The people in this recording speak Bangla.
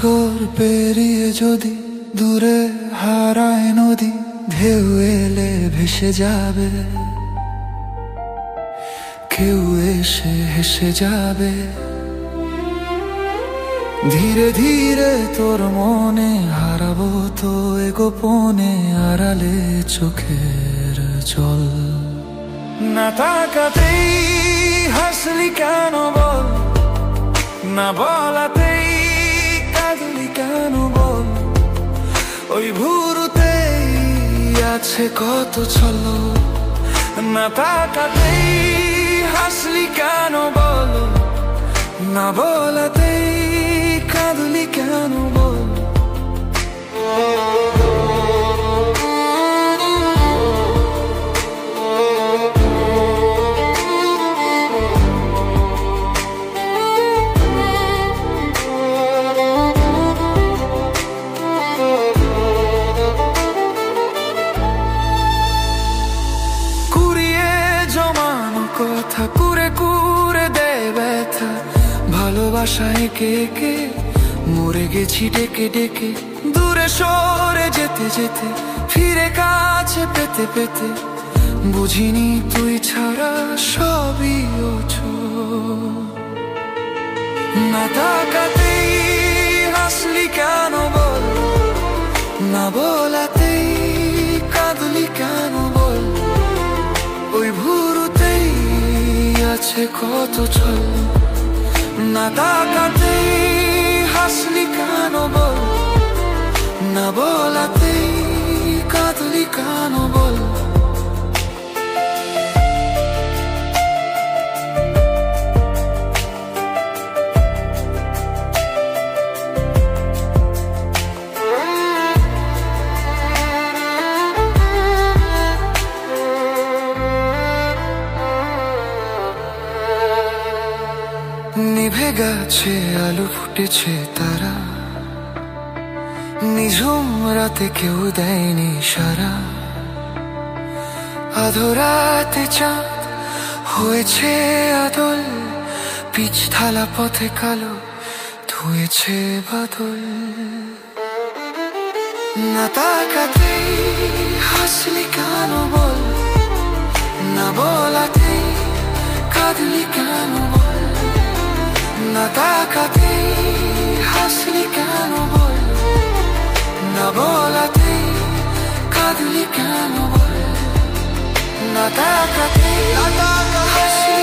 সাগর পেরিয়ে যদি দূরে হারায় নদী, ঢেউ এলে ভেসে যাবে, কেউ এসে হেসে যাবে। ধীরে ধীরে তোর মনে হারাবো তো এ গোপনে, আড়ালে চোখের জল। না তাকাতেই হাসলি কেন বল, না বলাতেই কাঁদলি কেন বল। ওই ভুরুতেই আছে কত ছলো, না তাকাতেই হাসলি কেন বল, না বলাতেই কাঁদলি কেন বল। কথা কুরে কুরে দে ব্যথা, ভালোবাসা একে একে মরে গেছি ডেকে ডেকে। দূরে সরে যেতে যেতে ফিরে কাছে পেতে পেতে, বুঝিনি তুই ছাড়া সবই ওছো। না তাকাতেই হাসলি কেন বল, না বলাতেই কাঁদলি কেন বল। ওই ভুরুতেই আছে কত ছল, না তাকাতেই হাসলি কেন বল, না বলাতেই কাঁদলি কেন বল। নিভে গেছে আলো ফুটেছে তারা, নিঝুম রাতে কেউ দেয়নি সারা। আধরাতে চাঁদ হয়েছে আদল, পিচ ঢালা পথে কালো ধুয়েছে বাদল। না তাকাতেই হাসলি কেন বল, না বলাতেই কাঁদলি কেন বল। না তাকাতেই হাসলি কেন বল, না বলাতেই কাঁদলি কেন বল। না তাকাতেই হাসলি